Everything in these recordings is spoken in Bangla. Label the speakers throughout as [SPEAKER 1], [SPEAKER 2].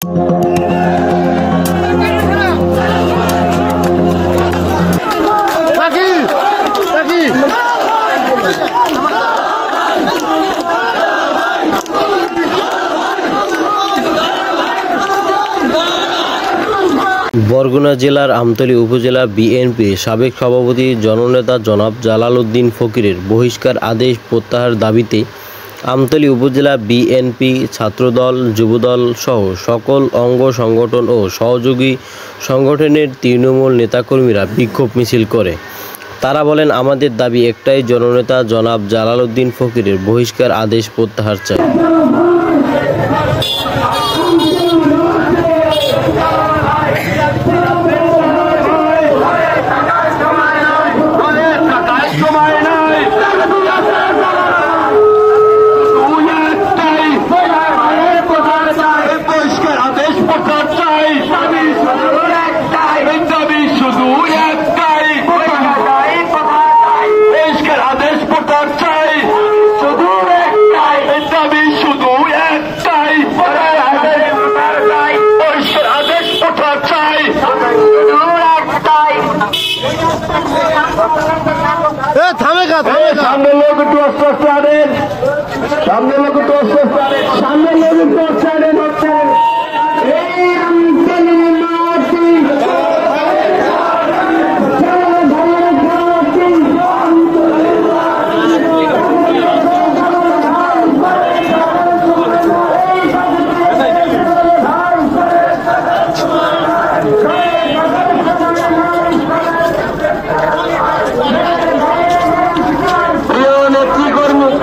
[SPEAKER 1] বরগুনা জেলার আমতলী উপজেলা বিএনপির সাবেক সভাপতি জননেতা জনাব জালাল উদ্দিন ফকিরের বহিষ্কার আদেশ প্রত্যাহার দাবিতে আমতলী উপজেলা বিএনপি ছাত্রদল যুবদল সহ সকল অঙ্গ সংগঠন ও সহযোগী সংগঠনের তৃণমূল নেতাকর্মীরা বিক্ষোভ মিছিল করে। তারা বলেন, আমাদের দাবি একটাই, জননেতা জনাব জালাল উদ্দিন ফকিরের বহিষ্কার আদেশ প্রত্যাহার চাই।
[SPEAKER 2] सामने लोग একটু আস্তে আস্তে আনেন, সামনে লোক একটু আস্তে আস্তে আনেন, সামনে লোক একটু আস্তে আনেন হচ্ছে এই আমতলী মাটি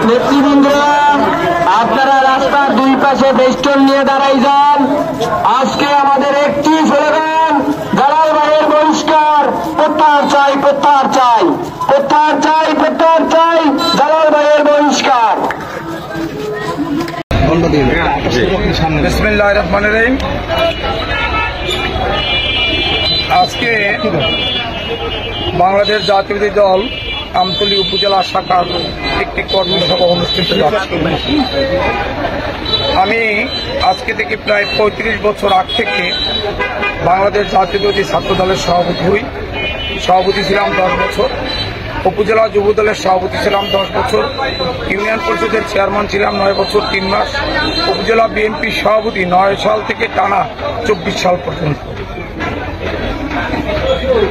[SPEAKER 2] নেতৃবৃন্দরা, আপনারা রাস্তার দুই পাশে বেষ্টন নিয়ে দাঁড়াই যান। আজকে আমাদের একটি স্লোগান, জালাল ভাইয়ের বহিষ্কার, প্রত্যাহার চাই, প্রত্যাহার চাই, প্রত্যাহার চাই, প্রত্যাহার চাই, জালাল ভাইয়ের বহিষ্কার।
[SPEAKER 3] বিসমিল্লাহির রহমানির রহিম। আজকে বাংলাদেশ জাতীয়তাবাদী দল আমতলী উপজেলা শাখার একটি কর্মী সভা অনুষ্ঠিত হচ্ছে। আমি আজকে থেকে প্রায় ৩৫ বছর আগ থেকে বাংলাদেশ জাতীয়তাবাদী ছাত্র দলের সভাপতি হই। সভাপতি ছিলাম 10 বছর, উপজেলা যুব দলের সভাপতি ছিলাম 10 বছর, ইউনিয়ন পরিষদের চেয়ারম্যান ছিলাম 9 বছর 3 মাস, উপজেলা বিএনপির সভাপতি 9 সাল থেকে টানা 24 সাল পর্যন্ত।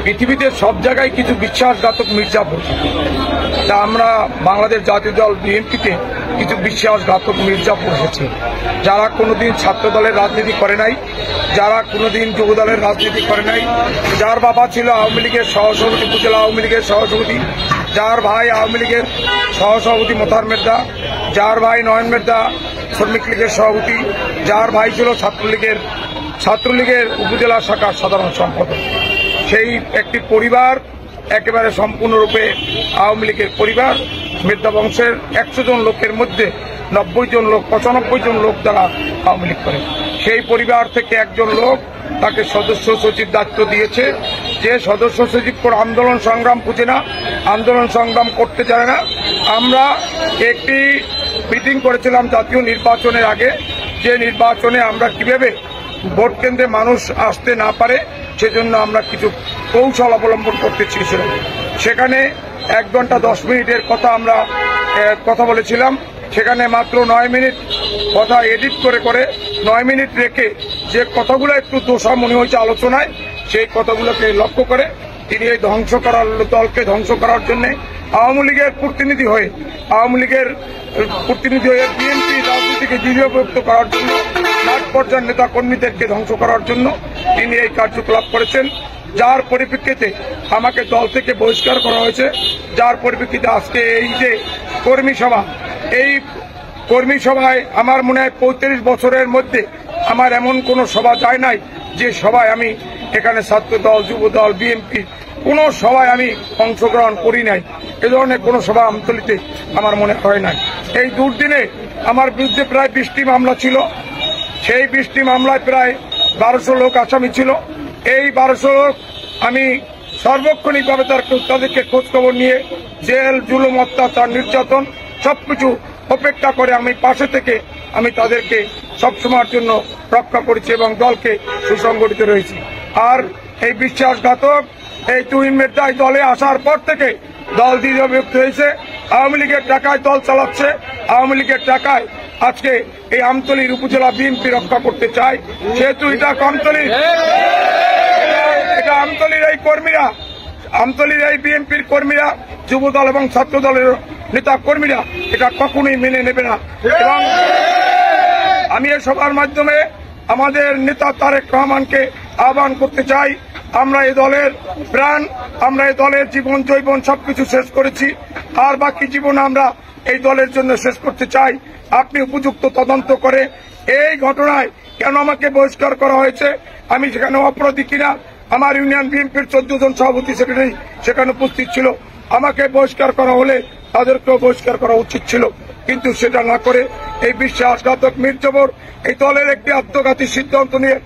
[SPEAKER 3] পৃথিবীতে সব জায়গায় কিছু বিশ্বাসঘাতক মির্জাপুর, তা আমরা বাংলাদেশ জাতীয় দল বিএনপিতে কিছু বিশ্বাসঘাতক মির্জাপুর এসেছে, যারা কোনোদিন ছাত্র দলের রাজনীতি করে নাই, যারা কোনোদিন যুব দলের রাজনীতি করে নাই, যার বাবা ছিল আওয়ামী লীগের সহসভাপতি, উপজেলা আওয়ামী লীগের সহসভাপতি, যার ভাই আওয়ামী লীগের সহসভাপতি মোতাহার মের্দা, যার ভাই নয়ন মের্দা শ্রমিক লীগের সভাপতি, যার ভাই ছিল ছাত্রলীগের উপজেলা শাখার সাধারণ সম্পাদক। সেই একটি পরিবার একেবারে সম্পূর্ণরূপে আওয়ামী লীগের পরিবার। মের্দা বংশের 100 জন লোকের মধ্যে 95 জন লোক দ্বারা আওয়ামী লীগ করে। সেই পরিবার থেকে একজন লোক তাকে সদস্য সচিব দায়িত্ব দিয়েছে, যে সদস্য সচিব করে আন্দোলন সংগ্রাম বুঝে না, আন্দোলন সংগ্রাম করতে জানে না। আমরা একটি মিটিং করেছিলাম জাতীয় নির্বাচনের আগে, যে নির্বাচনে আমরা কিভাবে ভোট কেন্দ্রে মানুষ আসতে না পারে সেজন্য আমরা কিছু কৌশল অবলম্বন করতে চেয়েছিলাম। সেখানে 1 ঘন্টা 10 মিনিটের কথা বলেছিলাম। সেখানে মাত্র 9 মিনিট কথা এডিট করে 9 মিনিট রেখে যে কথাগুলো একটু দোষা মনে হয়েছে আলোচনায়, সেই কথাগুলোকে লক্ষ্য করে তিনি এই দলকে ধ্বংস করার জন্য আওয়ামী লীগের প্রতিনিধি হয়ে বিএনপি রাজনীতিকে দৃঢ়ভক্ত করার জন্য, মাঠ পর্যায়ের নেতা কর্মীদেরকে ধ্বংস করার জন্য তিনি এই কার্যকলাপ করেছেন, যার পরিপ্রেক্ষিতে আমাকে দল থেকে বহিষ্কার করা হয়েছে। যার পরিপ্রেক্ষিতে আজকে এই যে কর্মী সভা, এই কর্মী সভায় আমার মনে হয় 35 বছরের মধ্যে আমার এমন কোন সভা যায় নাই যে সভায় আমি এখানে ছাত্র দল, যুব দল, বিএনপি কোন সভায় আমি অংশগ্রহণ করি নাই। এ ধরনের কোন সভা আমতলীতে আমার মনে হয় নাই। এই দুর্দিনে আমার বিরুদ্ধে প্রায় 20টি মামলা ছিল। সেই 20টি মামলায় প্রায় 1200 লোক আসামি ছিল। এই 1200 লোক আমি সার্বক্ষণিকভাবে তাদেরকে খোঁজখবর নিয়ে জেল, জুলুম, অত্যাচার, নির্যাতন সবকিছু উপেক্ষা করে আমি পাশে থেকে আমি তাদেরকে সবসময়ের জন্য রক্ষা করেছি এবং দলকে সুসংগঠিত রয়েছি। আর এই বিশ্বাসঘাতক এই তুহিন মির্জা দলে আসার পর থেকে দল দ্বিধাবিভক্ত হয়েছে। আওয়ামী লীগের টাকায় দল চালাচ্ছে, আওয়ামী লীগের টাকায় আজকে এই আমতলীর উপজেলা বিএনপি রক্ষা করতে চায়। যেহেতু এটা আমতলীর এই কর্মীরা, আমতলীর এই বিএনপির কর্মীরা, যুব দল এবং ছাত্র দলের নেতা কর্মীরা এটা কখনোই মেনে নেবে না। এবং আমি এই সভার মাধ্যমে আমাদের নেতা তারেক রহমানকে আহ্বান করতে চাই, আমরা এই দলের প্রাণ, আমরা এই দলের জীবন জৈবন সবকিছু শেষ করেছি, আর বাকি জীবন আমরা এই দলের জন্য শেষ করতে চাই। আপনি উপযুক্ত তদন্ত করে এই ঘটনায় কেন আমাকে বহিষ্কার করা হয়েছে, আমি সেখানে অপরাধী কিনা, আমার ইউনিয়ন বিএনপির 14 জন সভাপতি সেক্রেটারি সেখানে উপস্থিত ছিল, আমাকে বহিষ্কার করা হলে তাদেরকেও বহিষ্কার করা উচিত ছিল। কিন্তু সেটা না করে এই বিশ্বাসঘাতক মীর জবর এই দলের একটি আত্মঘাতী সিদ্ধান্ত নিয়ে